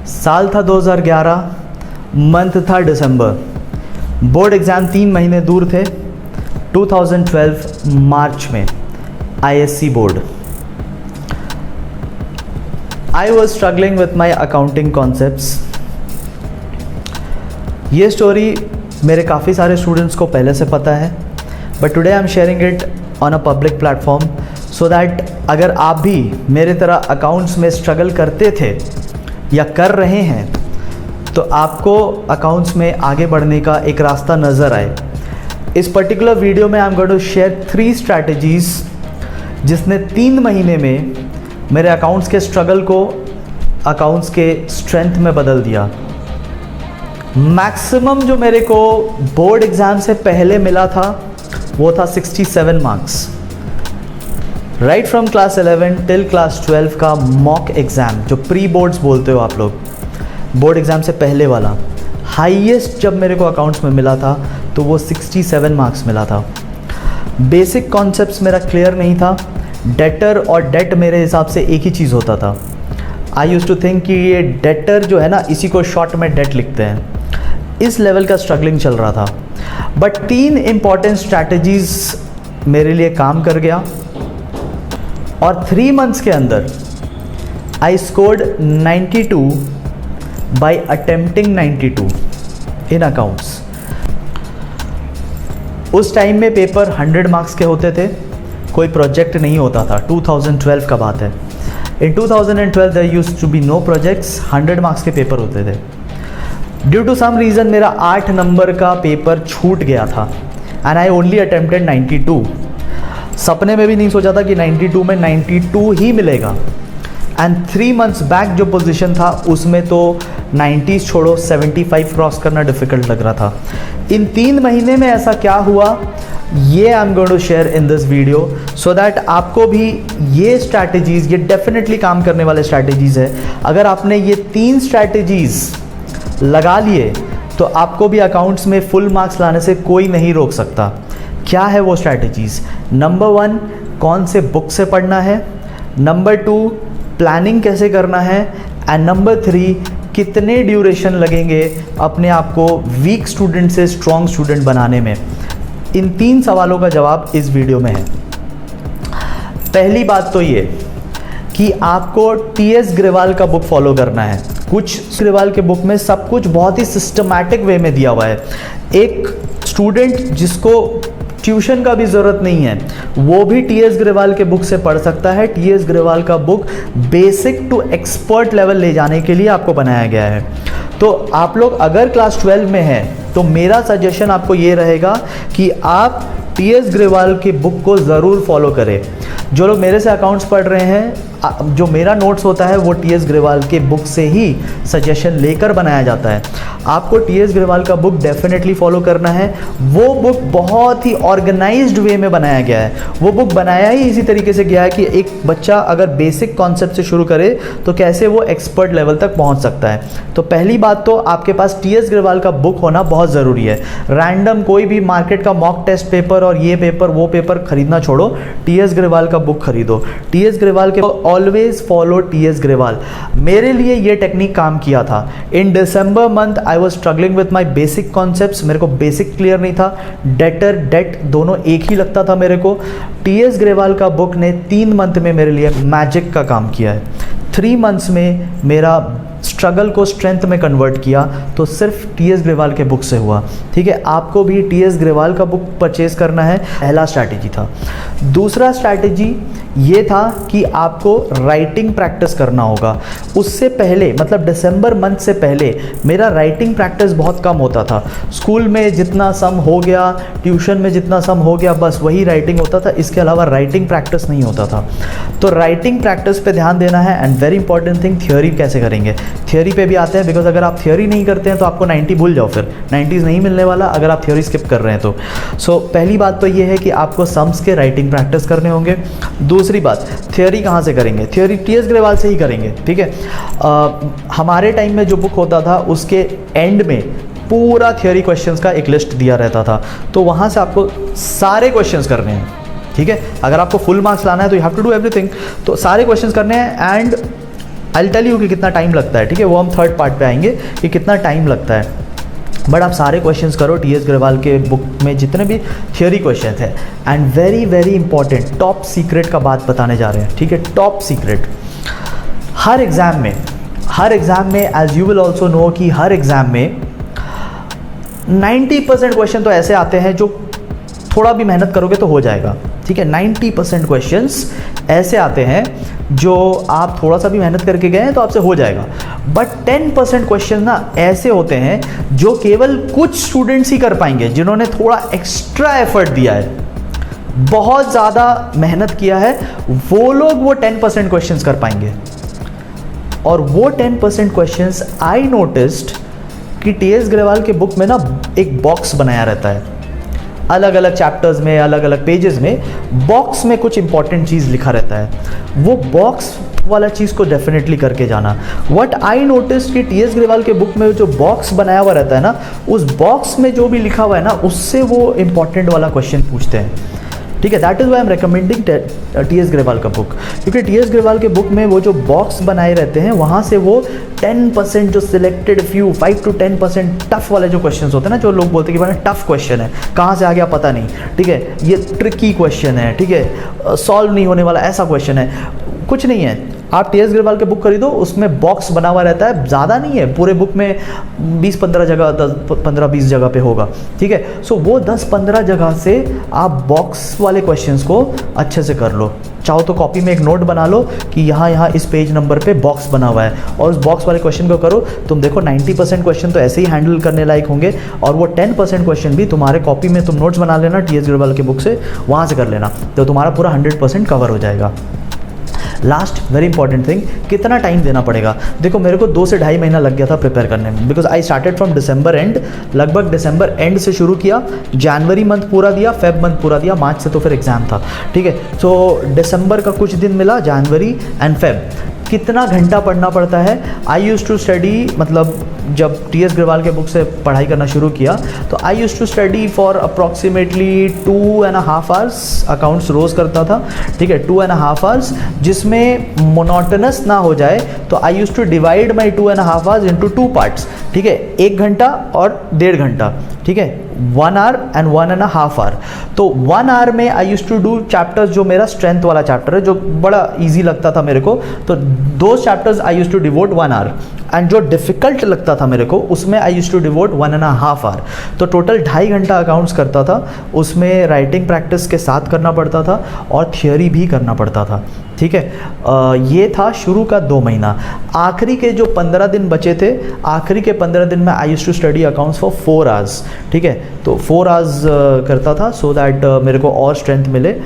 साल था 2011, मंथ था दिसंबर, बोर्ड एग्ज़ाम 3 महीने दूर थे। 2012 मार्च में ISC board. I was struggling with my accounting concepts. ये स्टोरी मेरे काफ़ी सारे स्टूडेंट्स को पहले से पता है, but today I am sharing it on a public platform so that अगर आप भी मेरे तरह अकाउंट्स में स्ट्रगल करते थे या कर रहे हैं तो आपको अकाउंट्स में आगे बढ़ने का एक रास्ता नज़र आए। इस पर्टिकुलर वीडियो में I am going to share 3 strategies जिसने 3 महीने में मेरे अकाउंट्स के स्ट्रगल को अकाउंट्स के स्ट्रेंथ में बदल दिया। मैक्सिमम जो मेरे को बोर्ड एग्ज़ाम से पहले मिला था वो था 67 marks. Right from class 11 till class 12 का मॉक एग्ज़ाम, जो प्री बोर्ड्स बोलते हो आप लोग, बोर्ड एग्ज़ाम से पहले वाला हाईएस्ट जब मेरे को अकाउंट्स में मिला था तो वो 67 मार्क्स मिला था। बेसिक कॉन्सेप्ट्स मेरा क्लियर नहीं था। डेटर और डेट मेरे हिसाब से एक ही चीज़ होता था। आई यूज़ टू थिंक कि ये डेटर जो है ना, इसी को शॉर्ट में डेट लिखते हैं। इस लेवल का स्ट्रगलिंग चल रहा था, बट 3 इंपॉर्टेंट स्ट्रैटेजीज़ मेरे लिए काम कर गया और 3 मंथ्स के अंदर आई scored 92 by attempting 92 in accounts. उस टाइम में पेपर 100 मार्क्स के होते थे, कोई प्रोजेक्ट नहीं होता था। 2012 का बात है। In 2012 there used to be no projects, 100 marks के पेपर होते थे। ड्यू टू सम रीज़न मेरा 8 नंबर का पेपर छूट गया था एंड आई ओनली अटेम्प्टेड 92। सपने में भी नहीं सोचा था कि 92 में 92 ही मिलेगा। एंड 3 मंथ्स बैक जो पोजीशन था उसमें तो 90s छोड़ो 75 क्रॉस करना डिफ़िकल्ट लग रहा था। इन 3 महीने में ऐसा क्या हुआ, ये I am going to share in this video so that आपको भी ये स्ट्रैटेजीज़, ये डेफिनेटली काम करने वाले स्ट्रैटेजीज़ है। अगर आपने ये 3 स्ट्रैटेजीज़ लगा लिए तो आपको भी अकाउंट्स में फुल मार्क्स लाने से कोई नहीं रोक सकता। क्या है वो स्ट्रैटेजीज़? नंबर 1, कौन से बुक से पढ़ना है। नंबर 2, प्लानिंग कैसे करना है। एंड नंबर 3, कितने ड्यूरेशन लगेंगे अपने आप को वीक स्टूडेंट से स्ट्रॉन्ग स्टूडेंट बनाने में। इन 3 सवालों का जवाब इस वीडियो में है। पहली बात तो ये कि आपको टीएस ग्रेवाल का बुक फॉलो करना है। कुछ ग्रेवाल के बुक में सब कुछ बहुत ही सिस्टमैटिक वे में दिया हुआ है। एक स्टूडेंट जिसको ट्यूशन का भी ज़रूरत नहीं है वो भी टीएस ग्रेवाल के बुक से पढ़ सकता है। टीएस ग्रेवाल का book basic to expert level ले जाने के लिए आपको बनाया गया है। तो आप लोग अगर क्लास 12 में हैं तो मेरा सजेशन आपको ये रहेगा कि आप टीएस ग्रेवाल की बुक को ज़रूर फॉलो करें। जो लोग मेरे से अकाउंट्स पढ़ रहे हैं, जो मेरा नोट्स होता है वो टीएस ग्रेवाल के बुक से ही सजेशन लेकर बनाया जाता है। आपको टीएस ग्रेवाल का बुक डेफिनेटली फॉलो करना है। वो बुक बहुत ही ऑर्गेनाइज्ड वे में बनाया गया है। वो बुक बनाया ही इसी तरीके से गया है कि एक बच्चा अगर बेसिक कॉन्सेप्ट से शुरू करे तो कैसे वो एक्सपर्ट लेवल तक पहुंच सकता है। तो पहली बात तो आपके पास टीएस ग्रेवाल का बुक होना बहुत ज़रूरी है। रैंडम कोई भी मार्केट का मॉक टेस्ट पेपर और ये पेपर वो पेपर खरीदना छोड़ो, टीएस ग्रेवाल का बुक खरीदो। टीएस ग्रेवाल के ऑलवेज फॉलो टीएस ग्रेवाल। मेरे लिए ये टेक्निक काम किया था। In December month I was struggling with my basic concepts. मेरे को बेसिक क्लियर नहीं था, डेटर डेट दोनों एक ही लगता था मेरे को। टीएस ग्रेवाल का बुक ने 3 मंथ में मेरे लिए मैजिक का काम किया है। 3 मंथ्स में मेरा स्ट्रगल को स्ट्रेंथ में कन्वर्ट किया तो सिर्फ टीएस ग्रेवाल के बुक से हुआ। ठीक है, आपको भी टीएस ग्रेवाल का बुक परचेज करना है। पहला स्ट्रैटेजी था। दूसरा स्ट्रैटेजी ये था कि आपको राइटिंग प्रैक्टिस करना होगा। उससे पहले मतलब दिसंबर मंथ से पहले मेरा राइटिंग प्रैक्टिस बहुत कम होता था। स्कूल में जितना सम हो गया, ट्यूशन में जितना सम हो गया, बस वही राइटिंग होता था। इसके अलावा राइटिंग प्रैक्टिस नहीं होता था। तो राइटिंग प्रैक्टिस पे ध्यान देना है। And very important thing, theory कैसे करेंगे। थियोरी पे भी आते हैं, बिकॉज अगर आप थियोरी नहीं करते हैं तो आपको 90 भूल जाओ, फिर 90s नहीं मिलने वाला अगर आप थियोरी स्किप कर रहे हैं तो। सो पहली बात तो ये है कि आपको सम्स के राइटिंग प्रैक्टिस करने होंगे। दूसरी बात, थियोरी कहाँ से करेंगे? थियोरी टीएस ग्रेवाल से ही करेंगे। ठीक है, हमारे टाइम में जो बुक होता था उसके एंड में पूरा थियोरी क्वेश्चंस का एक लिस्ट दिया रहता था, तो वहाँ से आपको सारे क्वेश्चंस करने हैं। ठीक है, अगर आपको फुल मार्क्स लाना है तो you have to do everything. तो सारे क्वेश्चंस करने हैं एंड आई टेल यू कि कितना टाइम लगता है, ठीक है, वो हम थर्ड पार्ट पे आएंगे कि कितना टाइम लगता है। बट आप सारे क्वेश्चंस करो टीएस ग्रेवाल के बुक में जितने भी थियोरी क्वेश्चन है। And very very important top secret का बात बताने जा रहे हैं, ठीक है, टॉप सीक्रेट। हर एग्ज़ाम में as you will also know कि हर एग्ज़ाम में 90% क्वेश्चन तो ऐसे आते हैं जो थोड़ा भी मेहनत करोगे तो हो जाएगा, ठीक है। 90% क्वेश्चंस ऐसे आते हैं जो आप थोड़ा सा भी मेहनत करके गए हैं तो आपसे हो जाएगा। बट 10% क्वेश्चन ना ऐसे होते हैं जो केवल कुछ स्टूडेंट्स ही कर पाएंगे, जिन्होंने थोड़ा एक्स्ट्रा एफर्ट दिया है, बहुत ज़्यादा मेहनत किया है, वो लोग वो 10% क्वेश्चंस कर पाएंगे। और वो 10% क्वेश्चंस आई नोटिस्ड कि टीएस ग्रेवाल के बुक में ना एक बॉक्स बनाया रहता है, अलग अलग चैप्टर्स में, अलग अलग पेजेस में बॉक्स में कुछ इंपॉर्टेंट चीज़ लिखा रहता है। वो बॉक्स वाला चीज़ को डेफिनेटली करके जाना। व्हाट आई नोटिस कि टीएस ग्रेवाल के बुक में जो बॉक्स बनाया हुआ रहता है ना, उस बॉक्स में जो भी लिखा हुआ है ना, उससे वो इंपॉर्टेंट वाला क्वेश्चन पूछते हैं, ठीक है। That is why I am recommending TS Grewal का बुक, क्योंकि टीएस ग्रेवाल के बुक में वो जो बॉक्स बनाए रहते हैं वहाँ से वो 10% जो सिलेक्टेड फ्यू 5 to 10% टफ वाले जो क्वेश्चंस होते हैं ना, जो लोग बोलते हैं कि भाई टफ क्वेश्चन है, कहाँ से आ गया पता नहीं, ठीक है, ये ट्रिकी क्वेश्चन है, ठीक है, सॉल्व नहीं होने वाला ऐसा क्वेश्चन है, कुछ नहीं है। आप टीएस ग्रेवाल के बुक खरीदो, उसमें बॉक्स बना हुआ रहता है, ज़्यादा नहीं है, पूरे बुक में 20-15 जगह, 10-15-20 जगह पे होगा, ठीक है। सो वो 10-15 जगह से आप बॉक्स वाले क्वेश्चंस को अच्छे से कर लो। चाहो तो कॉपी में एक नोट बना लो कि यहाँ इस पेज नंबर पे बॉक्स बना हुआ है, और उस बॉक्स वाले क्वेश्चन को करो। तुम देखो 90% क्वेश्चन तो ऐसे ही हैंडल करने लायक होंगे, और वो 10% क्वेश्चन भी तुम्हारे कॉपी में तुम नोट्स बना लेना टीएस ग्रेवाल के बुक से, वहाँ से कर लेना, तो तुम्हारा पूरा 100% कवर हो जाएगा। लास्ट वेरी इंपॉर्टेंट थिंग, कितना टाइम देना पड़ेगा। देखो मेरे को 2 से ढाई महीना लग गया था प्रिपेयर करने में, because I started from December and, लगभग दिसंबर एंड से शुरू किया, जनवरी मंथ पूरा दिया, फेब मंथ पूरा दिया, मार्च से तो फिर एग्जाम था, ठीक है। सो दिसंबर का कुछ दिन मिला, जनवरी एंड फेब। कितना घंटा पढ़ना पड़ता है। आई यूज़ टू स्टडी, मतलब जब टीएस ग्रेवाल के बुक से पढ़ाई करना शुरू किया तो I use to study for approximately 2.5 hours accounts रोज़ करता था, ठीक है, 2.5 आवर्स, जिसमें मोनोटनस ना हो जाए तो I use to divide my 2.5 hours into 2 parts, ठीक है, 1 घंटा और 1.5 घंटा, ठीक है, 1 hour and 1.5 hour। तो 1 hour में I use to do chapters, जो मेरा स्ट्रेंथ वाला चैप्टर है, जो बड़ा ईजी लगता था मेरे को, तो 2 chapters I use to devote 1 hour, and जो डिफ़िकल्ट लगता था मेरे को उसमें I use to devote 1.5 hour। तो टोटल 2.5 घंटा अकाउंट्स करता था, उसमें राइटिंग प्रैक्टिस के साथ करना पड़ता था और थियोरी भी करना पड़ता था, ठीक है। ये था शुरू का 2 महीना। आखिरी के जो 15 दिन बचे थे, आखिरी के 15 दिन में I use to study accounts for 4 hours, ठीक है, तो 4 hours करता था, सो दैट मेरे को और स्ट्रेंथ मिले,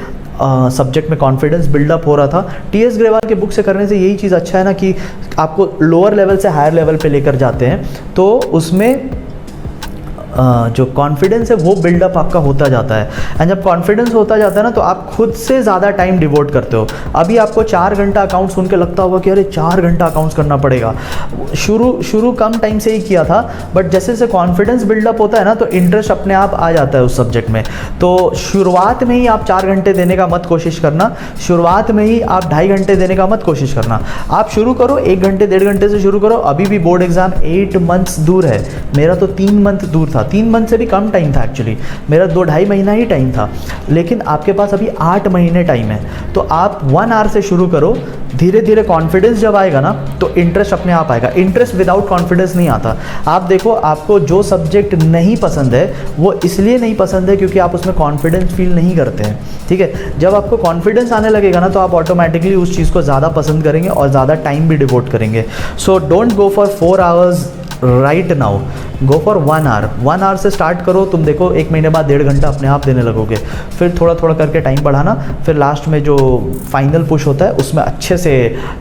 सब्जेक्ट में कॉन्फिडेंस बिल्डअप हो रहा था। टीएस ग्रेवाल के बुक से करने से यही चीज़ अच्छा है ना कि आपको लोअर लेवल से हायर लेवल पे लेकर जाते हैं, तो उसमें जो कॉन्फिडेंस है वो बिल्डअप आपका होता जाता है। एंड जब कॉन्फिडेंस होता जाता है ना, तो आप खुद से ज़्यादा टाइम डिवोट करते हो। अभी आपको 4 घंटा अकाउंट सुन के लगता होगा कि अरे 4 घंटा अकाउंट्स करना पड़ेगा। शुरू कम टाइम से ही किया था, बट जैसे जैसे कॉन्फिडेंस बिल्डअप होता है ना, तो इंटरेस्ट अपने आप आ जाता है उस सब्जेक्ट में। तो शुरुआत में ही आप 4 घंटे देने का मत कोशिश करना, शुरुआत में ही आप 2.5 घंटे देने का मत कोशिश करना। आप शुरू करो 1 घंटे 1.5 घंटे से शुरू करो। अभी भी बोर्ड एग्जाम 8 months दूर है, मेरा तो 3 month दूर था, 3 month से भी कम टाइम था एक्चुअली, मेरा 2-2.5 महीना ही टाइम था, लेकिन आपके पास अभी 8 महीने टाइम है। तो आप 1 hour से शुरू करो, धीरे धीरे कॉन्फिडेंस जब आएगा ना, तो इंटरेस्ट अपने आप आएगा। इंटरेस्ट विदाउट कॉन्फिडेंस नहीं आता। आप देखो, आपको जो सब्जेक्ट नहीं पसंद है वो इसलिए नहीं पसंद है क्योंकि आप उसमें कॉन्फिडेंस फील नहीं करते हैं, ठीक है। जब आपको कॉन्फिडेंस आने लगेगा ना, तो आप ऑटोमेटिकली उस चीज़ को ज़्यादा पसंद करेंगे और ज़्यादा टाइम भी डिवोट करेंगे। So don't go for 4 hours right now, go for 1 hour। 1 hour से स्टार्ट करो, तुम देखो 1 महीने बाद 1.5 घंटा अपने आप देने लगोगे। फिर थोड़ा थोड़ा करके टाइम बढ़ाना, फिर लास्ट में जो फाइनल पुश होता है उसमें अच्छे से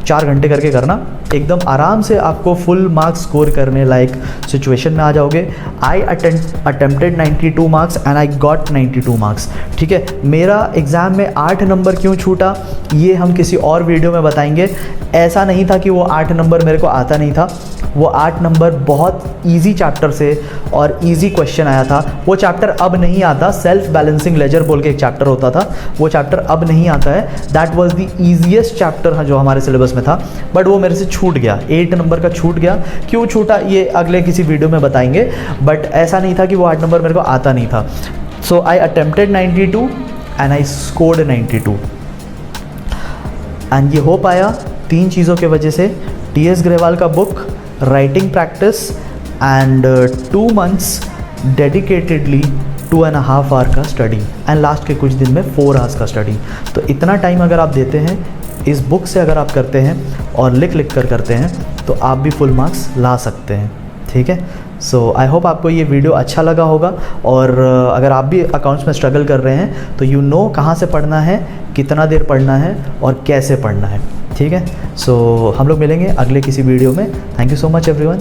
4 घंटे करके करना, एकदम आराम से आपको फुल मार्क्स स्कोर करने लायक सिचुएशन में आ जाओगे। आई attempted 92 marks and I got 92 marks, ठीक है। मेरा एग्ज़ाम में 8 नंबर क्यों छूटा ये हम किसी और वीडियो में बताएंगे। ऐसा नहीं था कि वो 8 नंबर मेरे को आता नहीं था, वो 8 नंबर बहुत इजी चैप्टर से और इजी क्वेश्चन आया था। वो चैप्टर अब नहीं आता, सेल्फ बैलेंसिंग लेजर बोल के एक चैप्टर होता था, वो चैप्टर अब नहीं आता है। That was the easiest chapter जो हमारे सिलेबस में था, बट वो मेरे से छूट गया, 8 नंबर का छूट गया। क्यों छूटा ये अगले किसी वीडियो में बताएंगे, बट ऐसा नहीं था कि वो 8 नंबर मेरे को आता नहीं था। So I attempted 92 and I scored 92 and ये हो पाया 3 चीज़ों के वजह से, टी.एस. ग्रेवाल का book, writing practice and 2 months dedicatedly 2.5 hour का स्टडी एंड लास्ट के कुछ दिन में 4 आवर्स का स्टडी। तो इतना टाइम अगर आप देते हैं इस बुक से, अगर आप करते हैं और लिख कर करते हैं, तो आप भी फुल मार्क्स ला सकते हैं। ठीक है, सो आई होप आपको ये वीडियो अच्छा लगा होगा। और अगर आप भी अकाउंट्स में स्ट्रगल कर रहे हैं तो यू नो कहाँ से पढ़ना है, कितना देर पढ़ना है और कैसे पढ़ना है। ठीक है, सो हम लोग मिलेंगे अगले किसी वीडियो में। Thank you so much everyone.